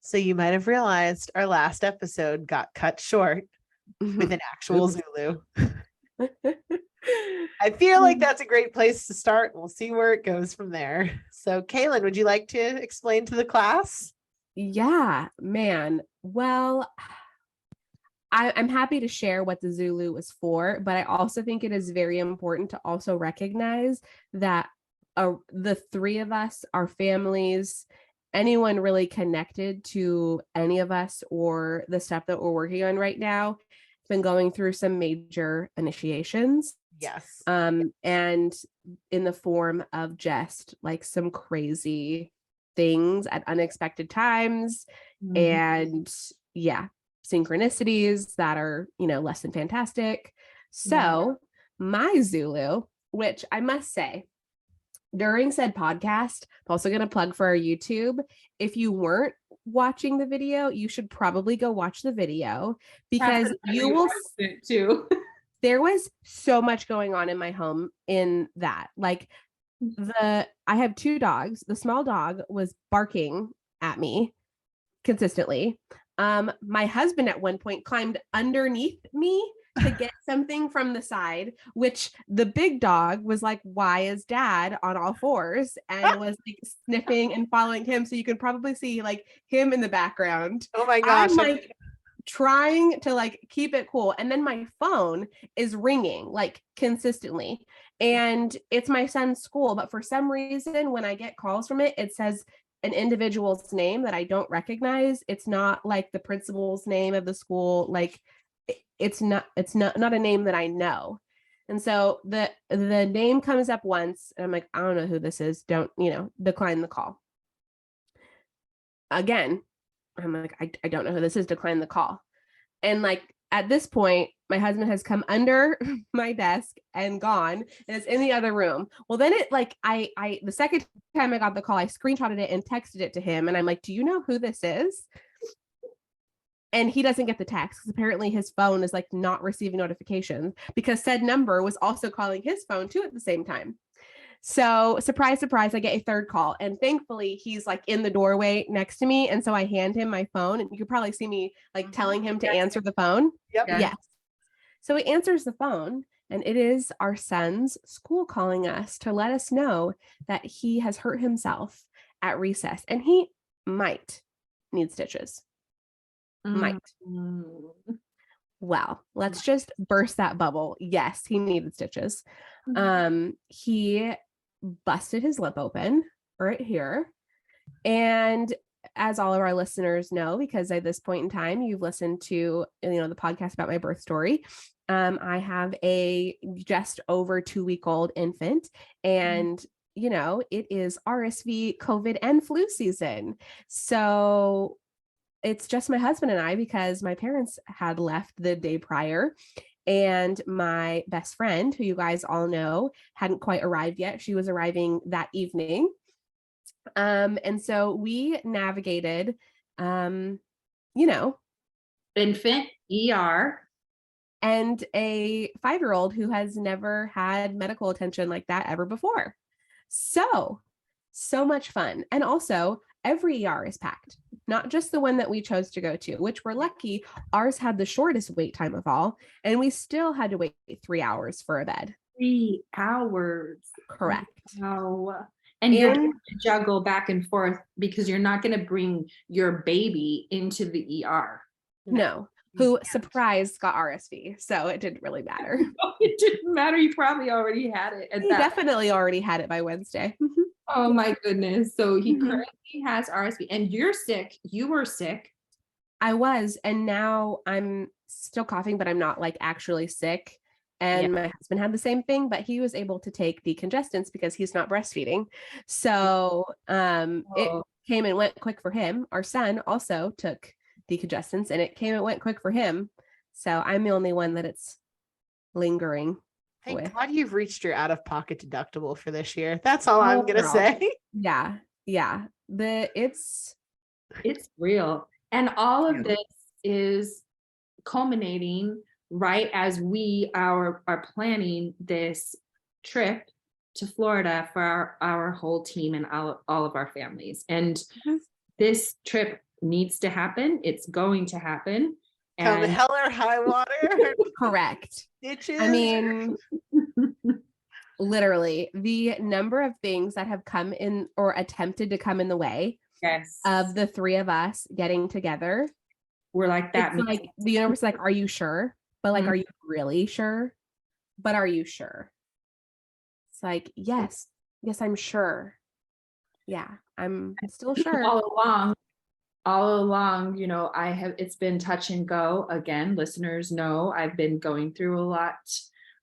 So you might have realized our last episode got cut short with an actual Zulu. I feel like that's a great place to start. We'll see where it goes from there. So Kaylin, would you like to explain to the class? Yeah, man. Well, I'm happy to share what the Zulu was for, but I also think it is very important to also recognize that the three of us, our families, anyone really connected to any of us or the stuff that we're working on right now, has been going through some major initiations. Yes. And in the form of just like some crazy things at unexpected times. And yeah, synchronicities that are, less than fantastic. So my Zulu, which I must say, during said podcast, I'm also going to plug for our YouTube. If you weren't watching the video, you should probably go watch the video because you will too. There was so much going on in my home in that. Like I have two dogs. The small dog was barking at me consistently. My husband at one point climbed underneath me to get something from the side, which the big dog was like, why is dad on all fours? And was like sniffing and following him. So you can probably see like him in the background. Oh my gosh. I'm like trying to like keep it cool. And then my phone is ringing like consistently. And it's my son's school. But for some reason, when I get calls from it, it says an individual's name that I don't recognize. It's not like the principal's name of the school. Like it's not a name that I know. And so the name comes up once and I'm like, I don't know who this is. Don't, decline the call. Again, I'm like, I don't know who this is, decline the call. And like at this point, my husband has come under my desk and gone and it's in the other room. Well, then it like I the second time I got the call, I screenshotted it and texted it to him. And I'm like, do you know who this is? And he doesn't get the text because apparently his phone is like not receiving notifications because said number was also calling his phone too at the same time. So surprise, surprise, I get a third call. And thankfully he's like in the doorway next to me. And so I hand him my phone and you could probably see me like telling him to answer the phone. Yep. Yes. So he answers the phone and it is our son's school calling us to let us know that he has hurt himself at recess and he might need stitches. Might. Well, let's just burst that bubble. Yes, he needed stitches. He busted his lip open right here. And as all of our listeners know, because at this point in time, you've listened to, the podcast about my birth story. I have a just over 2-week-old infant and it is RSV, COVID, and flu season. So it's just my husband and I because my parents had left the day prior. And my best friend, who you guys all know, hadn't quite arrived yet. She was arriving that evening. And so we navigated, infant ER. And a 5-year-old who has never had medical attention like that ever before. So much fun. And also, every ER is packed. Not just the one that we chose to go to, which we're lucky. Ours had the shortest wait time of all, and we still had to wait 3 hours for a bed. 3 hours. Correct. Wow. And you're going to juggle back and forth because you're not going to bring your baby into the ER. No. Who surprised got RSV, so it didn't really matter. It didn't matter. You probably already had it. He definitely already had it by Wednesday. Oh my goodness. So he currently has RSV and you're sick. You were sick. I was. And now I'm still coughing, but I'm not like actually sick. And my husband had the same thing, but he was able to take decongestants because he's not breastfeeding. So it came and went quick for him. Our son also took decongestants and it came and went quick for him. So I'm the only one that it's lingering. Thank God you've reached your out-of-pocket deductible for this year. That's all I'm gonna say. Yeah. It's real, and all of this is culminating right as we are planning this trip to Florida for our whole team and all of our families. And this trip needs to happen. It's going to happen. Come And hell or high water. Correct. Ditches. I mean, literally the number of things that have come in or attempted to come in the way yes, of the three of us getting together. we're like that. It's like the universe is like, are you sure? But like, Mhm. are you really sure? But are you sure? It's like, yes, I'm sure. Yeah, I'm still sure. all along, you know, it's been touch and go. Again, listeners know I've been going through a lot.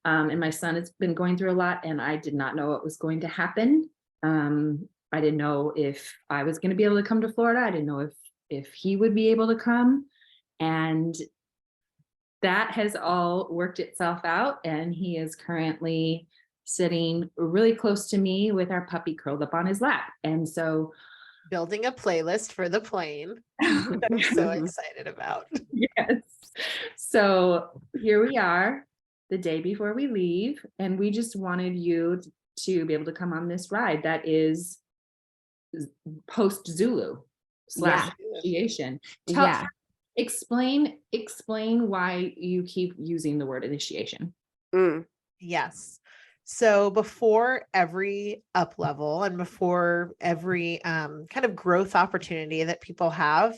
And my son has been going through a lot, and I did not know what was going to happen. I didn't know if I was going to be able to come to Florida. I didn't know if he would be able to come. And that has all worked itself out. And he is currently sitting really close to me with our puppy curled up on his lap. And so building a playlist for the plane that I'm so excited about. yes. So here we are the day before we leave, and we just wanted you to be able to come on this ride that is post Zulu / initiation. Explain why you keep using the word initiation. Yes. So before every up level and before every kind of growth opportunity that people have,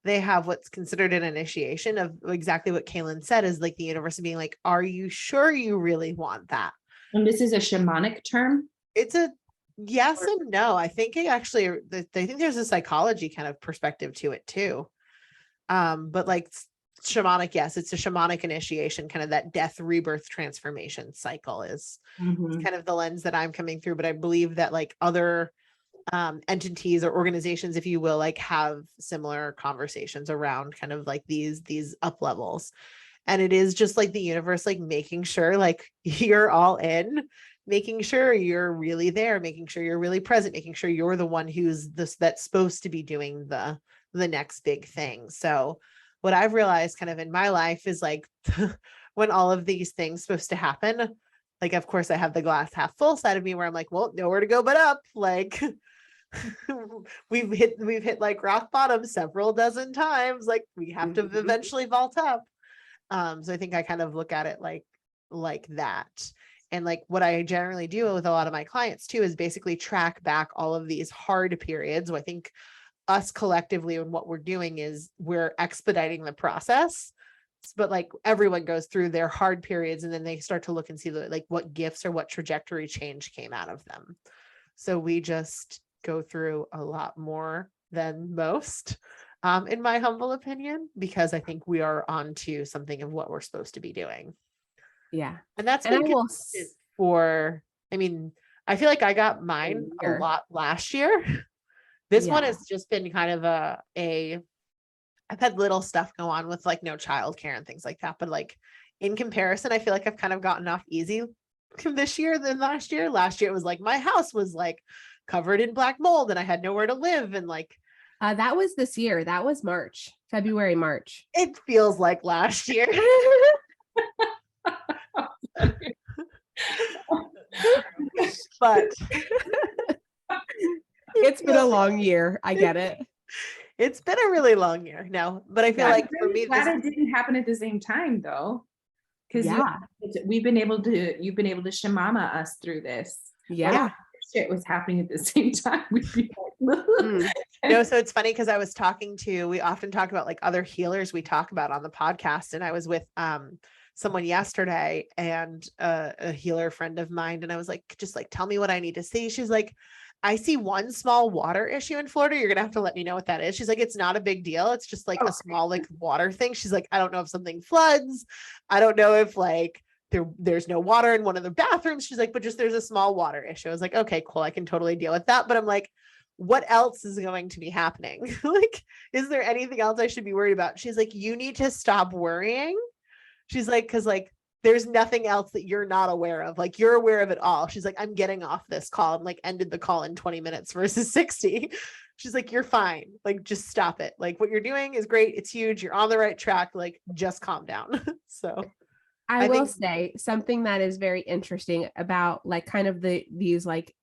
they have what's considered an initiation of exactly what Kaylin said, is like the universe being like, are you sure you really want that? And this is a shamanic term? It's a yes and no. I think it actually, I think there's a psychology kind of perspective to it too. But like shamanic, yes, it's a shamanic initiation, kind of that death, rebirth, transformation cycle is kind of the lens that I'm coming through. But I believe that like other entities or organizations, if you will, like have similar conversations around kind of like these up levels. And it is just like the universe, like making sure like you're all in, making sure you're really there, making sure you're really present, making sure you're the one who's that's supposed to be doing the next big thing. So what I've realized kind of in my life is like when all of these things supposed to happen, like, of course I have the glass half full side of me where I'm like, well, nowhere to go but up. Like we've hit like rock bottom several dozen times. Like we have to eventually vault up. So I think I kind of look at it like that. And like what I generally do with a lot of my clients too is basically track back all of these hard periods. So I think us collectively and what we're doing is we're expediting the process, but like everyone goes through their hard periods and then they start to look and see like what gifts or what trajectory change came out of them. So we just go through a lot more than most, in my humble opinion, because I think we are on to something of what we're supposed to be doing. Yeah. And that's And been for, I mean, I feel like I got mine a lot last year. This one has just been kind of I've had little stuff go on with like no childcare and things like that. But like in comparison, I feel like I've kind of gotten off easy this year than last year. Last year it was like my house was like covered in black mold and I had nowhere to live. And like that was this year. That was February, March. It feels like last year. But it's been a long year. I get it. It's been a really long year. No, but I feel like for me, glad it didn't happen at the same time though. Because you've been able to shamama us through this. Yeah. Shit was happening at the same time. We'd be like, no, so it's funny because we often talk about like other healers we talk about on the podcast. And I was with someone yesterday and a healer friend of mine. And I was like, just like, tell me what I need to see. She's like, I see one small water issue in Florida. You're going to have to let me know what that is. She's like, it's not a big deal. It's just like a small like water thing. She's like, I don't know if something floods. I don't know if like there's no water in one of the bathrooms. She's like, but just there's a small water issue. I was like, okay, cool. I can totally deal with that. But I'm like, what else is going to be happening? Like, is there anything else I should be worried about? She's like, you need to stop worrying. She's like, cause like, there's nothing else that you're not aware of. Like you're aware of it all. She's like, I'm getting off this call and like ended the call in 20 minutes versus 60. She's like, you're fine. Like, just stop it. Like what you're doing is great. It's huge. You're on the right track. Like just calm down. So I will say something that is very interesting about like kind of these like,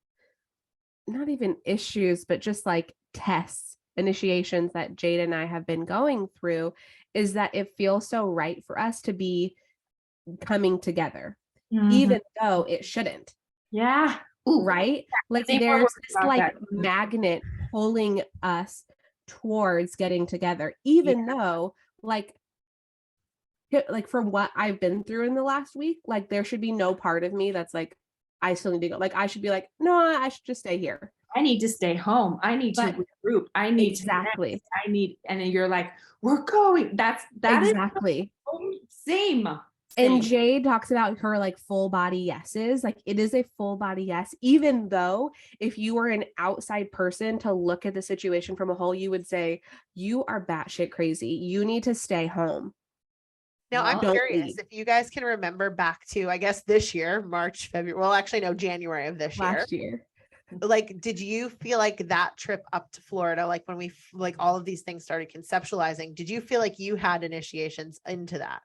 not even issues, but just like tests initiations that Jade and I have been going through is that it feels so right for us to be coming together, even though it shouldn't. Yeah. Ooh. Right? Like Say more there's words this about like that. magnet pulling us towards getting together, even though like from what I've been through in the last week, like there should be no part of me that's like, I still need to go. Like I should be like, no, I should just stay here. I need to stay home. I need But to regroup. I need exactly. to connect. I need, and then you're like, we're going. That Exactly. is same. And Jade talks about her like full body yeses. Like it is a full body yes, even though if you were an outside person to look at the situation from a whole, you would say, you are batshit crazy. You need to stay home. Now, I'm Don't curious leave. if you guys can remember back to, I guess, this year, March, February. Well, actually, no, January of this year. Last year. Like, did you feel like that trip up to Florida, like when we, like all of these things started conceptualizing, did you feel like you had initiations into that?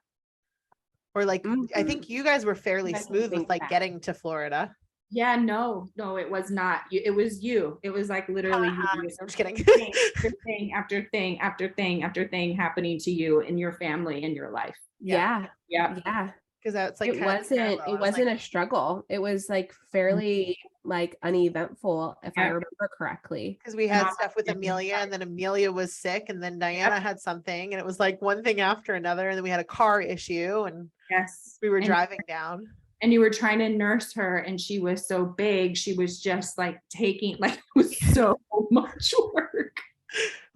Or like, I think you guys were fairly I can smooth with think like back. getting to Florida. Yeah, no, it was not. It was you. It was like literally you. I'm just kidding. Thing after thing after thing after thing happening to you in your family and your life. Yeah. Yeah. Because that's like It wasn't a struggle. It was like fairly like uneventful, if I remember correctly. because we had stuff with Amelia, and then Amelia was sick, and then Diana had something, and it was like one thing after another, and then we had a car issue, and we were driving down. And you were trying to nurse her, and she was so big. She was just like taking, like, it was so much work.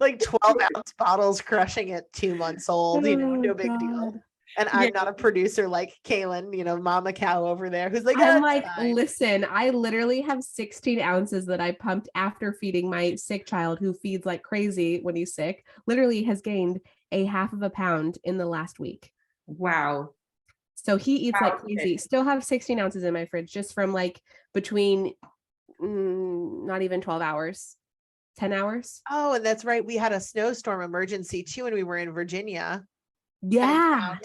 Like 12-ounce bottles crushing at 2 months old, no big deal. And I'm not a producer like Kaylin, mama cow over there, who's like, I'm like, listen, I literally have 16 ounces that I pumped after feeding my sick child who feeds like crazy when he's sick, literally has gained a half of a pound in the last week. Wow. So he eats like crazy. Still have 16 ounces in my fridge just from like between not even 12 hours, 10 hours. Oh, and that's right. We had a snowstorm emergency too when we were in Virginia. Yeah.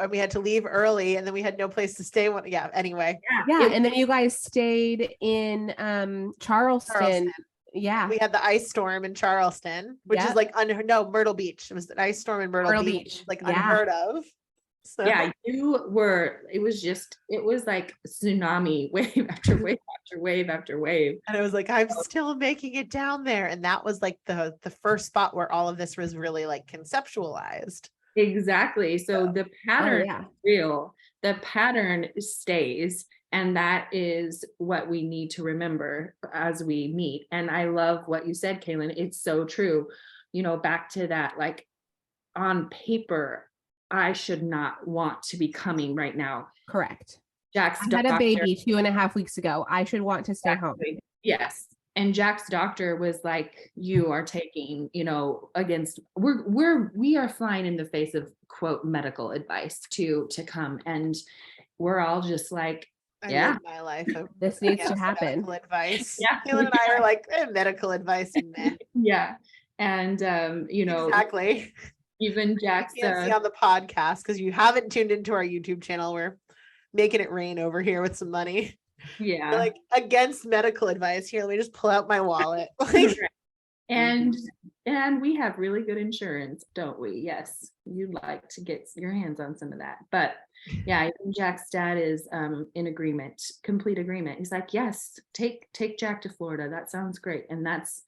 We had to leave early, and then we had no place to stay. Anyway. Yeah. And then you guys stayed in Charleston. Yeah. We had the ice storm in Charleston, which is like Myrtle Beach. It was an ice storm in Myrtle Beach. Like unheard of. So. Yeah, it was like tsunami, wave after wave after wave after wave. And I was like, I'm still making it down there. And that was like the first spot where all of this was really like conceptualized. Exactly. So the pattern is real. The pattern stays. And that is what we need to remember as we meet. And I love what you said, Kaylin. It's so true. Back to that, like on paper, I should not want to be coming right now. Correct. Jack's I had a baby 2.5 weeks ago. I should want to stay home. Yes. And Jack's doctor was like, you are taking, against, we are flying in the face of quote medical advice to come. And we're all just like, I live my life. This needs to happen. Medical advice. Kaylin and I are like, medical advice. Yeah. And, exactly. Even Jack's see on the podcast, because you haven't tuned into our YouTube channel. We're making it rain over here with some money. Yeah. We're like against medical advice. Here, let me just pull out my wallet. And we have really good insurance, don't we? Yes. You'd like to get your hands on some of that. But yeah, Jack's dad is in agreement, complete agreement. He's like, yes, take Jack to Florida. That sounds great. And that's,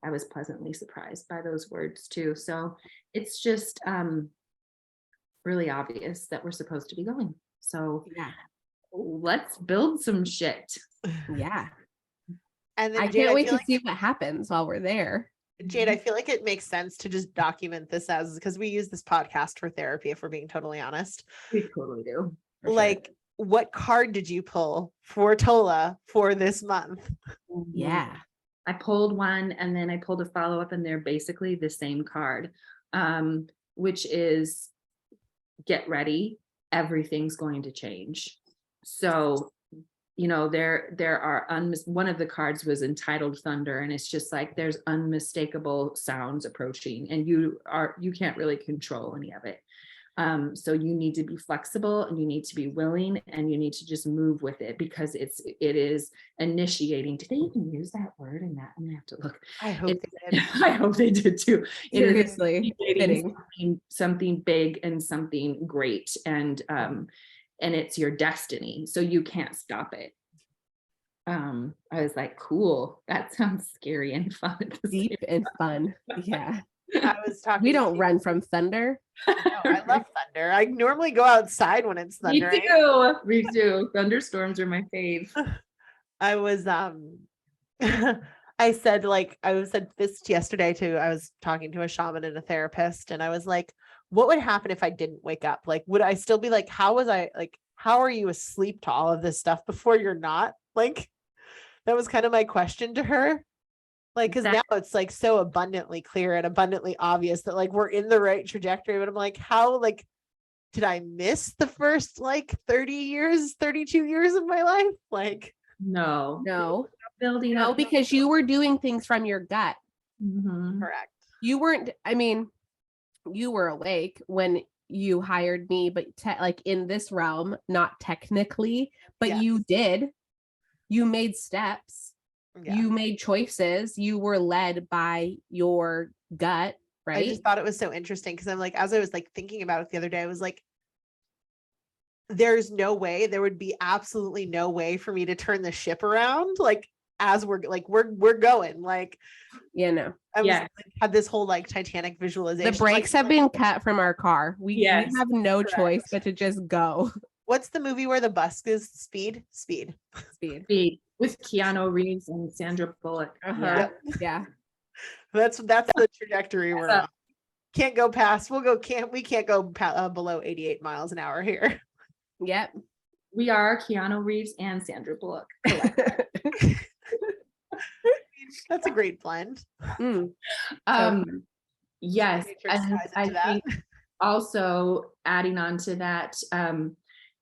I was pleasantly surprised by those words too. So it's just really obvious that we're supposed to be going. So let's build some shit. Yeah. And then I can't wait to see what happens while we're there. Jade, I feel like it makes sense to just document this because we use this podcast for therapy, if we're being totally honest. We totally do. Like, what card did you pull for Tola for this month? Yeah. I pulled one, and then I pulled a follow-up, and they're basically the same card, which is get ready. Everything's going to change. So, there are one of the cards was entitled Thunder, and it's just like there's unmistakable sounds approaching, and you can't really control any of it. So you need to be flexible and you need to be willing and you need to just move with it because it is initiating. Did they even use that word in that? I'm gonna have to look. I hope It- they did. I hope they did too. It is Seriously, initiating fitting. something big and something great, and it's your destiny. So you can't stop it. I was like, cool. That sounds scary and fun at the Deep and fun. Yeah. I was talking. We don't run from thunder. No, I love thunder. I normally go outside when it's Me thundering. too. Me too. Thunderstorms are my fave. I was I said this yesterday too. I was talking to a shaman and a therapist, and I was like, what would happen if I didn't wake up? Like, would I still be like, how are you asleep to all of this stuff before you're not? Like, that was kind of my question to her. Like, because now it's like so abundantly clear and abundantly obvious that like we're in the right trajectory. But I'm like, how did I miss the first 32 years of my life? Like, No. No, Building no, up. because you were doing things from your gut. Mhm. correct. You weren't, I mean, you were awake when you hired me, but in this realm, not technically, but Yes. you did. You made steps. Yeah. You made choices. You were led by your gut, I right? just thought it was so interesting because I'm like, as I was like thinking about it the other day, I was like, there would be absolutely no way for me to turn the ship around. Like, as we're going, like, No. I was Yeah. had this whole like Titanic visualization. The brakes have been cut from our car. We Yes, have no correct. choice but to just go. What's the movie where the bus is speed? Speed. with Keanu Reeves and Sandra Bullock. Uh-huh. Yeah. Yeah. That's the trajectory we're That's on. Can't go past. We can't go below 88 miles an hour here. Yep. We are Keanu Reeves and Sandra Bullock. That's a great blend. Yes, Matrix and ties I into that. think also adding on to that,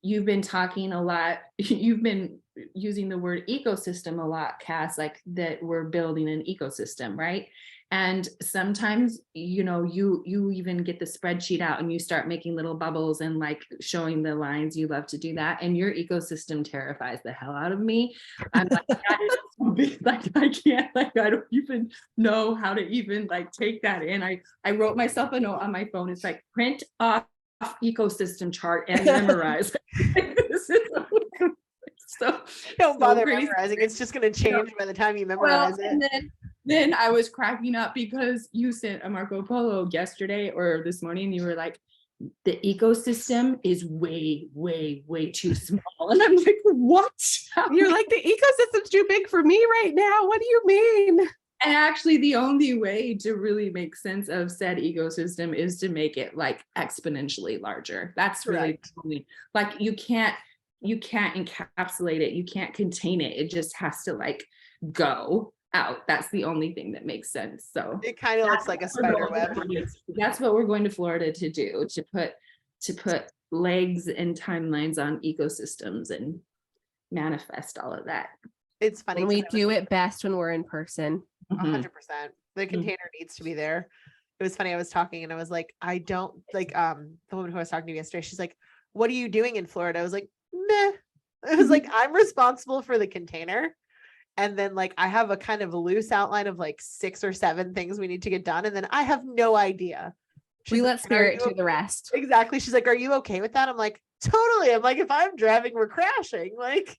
you've been talking a lot, you've been using the word ecosystem a lot, Cass, like that we're building an ecosystem, right? And sometimes, you even get the spreadsheet out and you start making little bubbles and like showing the lines. You love to do that. And your ecosystem terrifies the hell out of me. I'm like, that is so big. Like, I can't, like, I don't even know how to even like take that in. I wrote myself a note on my phone. It's like, print off ecosystem chart and memorize. This is so Don't bother crazy. memorizing. It's just going to change by the time you memorize it. And then I was cracking up because you sent a Marco Polo yesterday or this morning. You were like, the ecosystem is way, way, way too small. And I'm like, what? You're like, the ecosystem's too big for me right now. What do you mean? And actually, the only way to really make sense of said ecosystem is to make it like exponentially larger. That's really the only, like, you can't encapsulate it. You can't contain it. It just has to like go out. That's the only thing that makes sense. So It kind of looks like a spider web. That's what we're going to Florida to do, to put legs and timelines on ecosystems and manifest all of that. It's funny. And we do it best when we're in person. 100%. The container needs to be there. It was funny. I was talking and I was like, I don't like the woman who I was talking to yesterday. She's like, what are you doing in Florida? I was like, meh. I was like, I'm responsible for the container. And then like I have a kind of loose outline of like 6 or 7 things we need to get done. And then I have no idea. We let spirit do the rest. Exactly. She's like, are you okay with that? I'm like, totally. I'm like, if I'm driving, we're crashing. Like,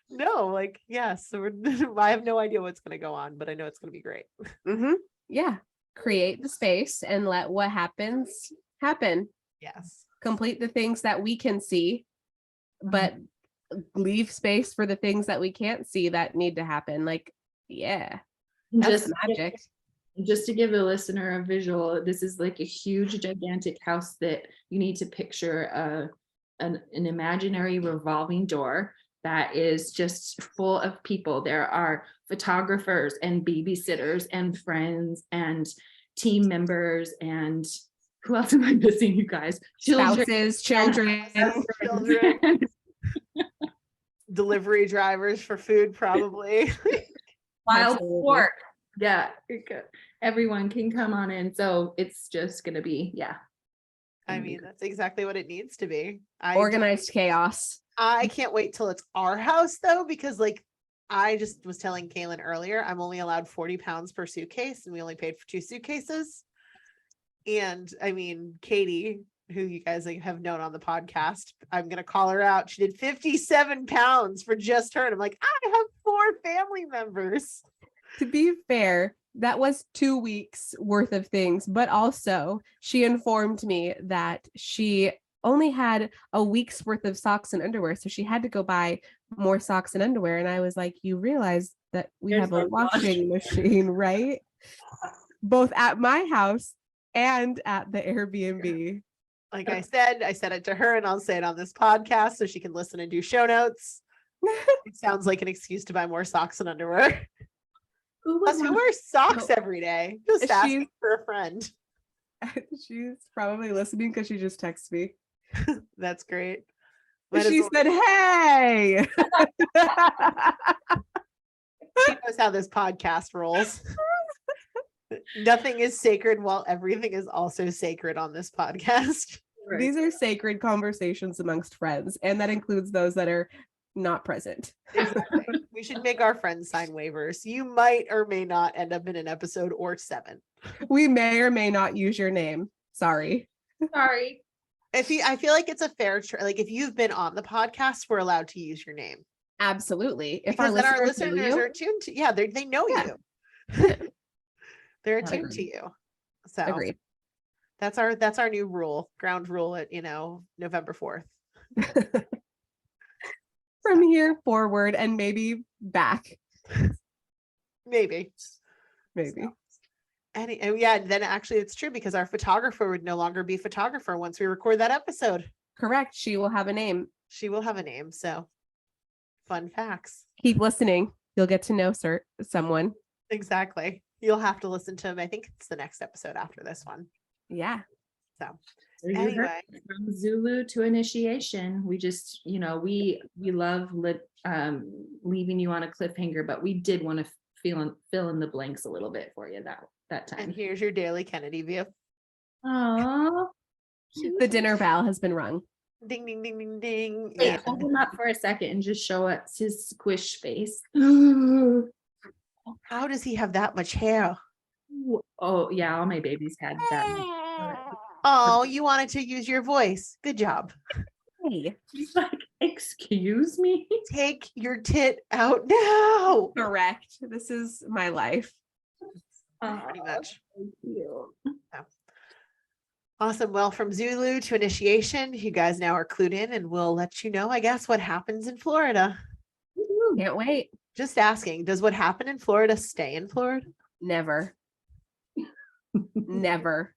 no, like, yes. So I have no idea what's going to go on, but I know it's going to be great. Mm-hmm. Yeah. Create the space and let what happens happen. Yes. Complete the things that we can see, but leave space for the things that we can't see that need to happen. Like, yeah, that's magic. Just to give the listener a visual, this is like a huge, gigantic house that you need to picture an imaginary revolving door that is just full of people. There are photographers and babysitters and friends and team members and who else am I missing, you guys? Spouses, children. Delivery drivers for food, probably. Wild pork. Yeah, everyone can come on in. So it's just gonna be, I mean, that's exactly what it needs to be. Organized chaos. I can't wait till it's our house though, because like I just was telling Kaylin earlier, I'm only allowed 40 pounds per suitcase and we only paid for 2 suitcases. And I mean, Katie, who you guys like, have known on the podcast, I'm going to call her out. She did 57 pounds for just her. And I'm like, I have 4 family members. To be fair, that was 2 weeks worth of things, but also she informed me that she only had a week's worth of socks and underwear. So she had to go buy more socks and underwear. And I was like, you realize that we There's have a our washing machine, right? Both at my house and at the Airbnb. Like I said it to her and I'll say it on this podcast so she can listen and do show notes. It sounds like an excuse to buy more socks and underwear. Plus, who wears socks every day? Just asking for a friend. She's probably listening because she just texted me. That's great. She said, hey. She knows how this podcast rolls. Nothing is sacred while everything is also sacred on this podcast. Right. These are sacred conversations amongst friends, and that includes those that are not present. We should make our friends sign waivers. You might or may not end up in an episode or 7. We may or may not use your name. Sorry. Sorry. I feel like it's a fair like if you've been on the podcast, we're allowed to use your name. Absolutely. If Because then our listeners know listeners you, are tuned to, they know Yeah. you. They're I attuned agree. to you. So agreed. that's our new rule, ground rule at November 4th. From here forward and maybe back. Maybe. Maybe. And yeah, then actually it's true because our photographer would no longer be photographer once we record that episode. Correct. She will have a name. She will have a name. So fun facts. Keep listening. You'll get to know someone. Exactly. You'll have to listen to him. I think it's the next episode after this one. Yeah. So So you heard anyway, from Zulu to initiation. We just, we love leaving you on a cliffhanger, but we did want to fill in the blanks a little bit for you that and time. here's your daily Kennedy view. Oh, The dinner bell has been rung. Ding, ding, ding, ding, ding. wait, And hold him up for a second and just show us his squish face. how does he have that much hair? Oh yeah, all my babies had that. Oh, you wanted to use your voice. Good job. Hey. He's like, excuse me. Take your tit out now. Correct. This is my life. Pretty much. Thank you. Awesome. Well, from Zulu to initiation, you guys now are clued in and we'll let you know, I guess, what happens in Florida. Can't wait. Just asking, does what happened in Florida stay in Florida? Never. Never.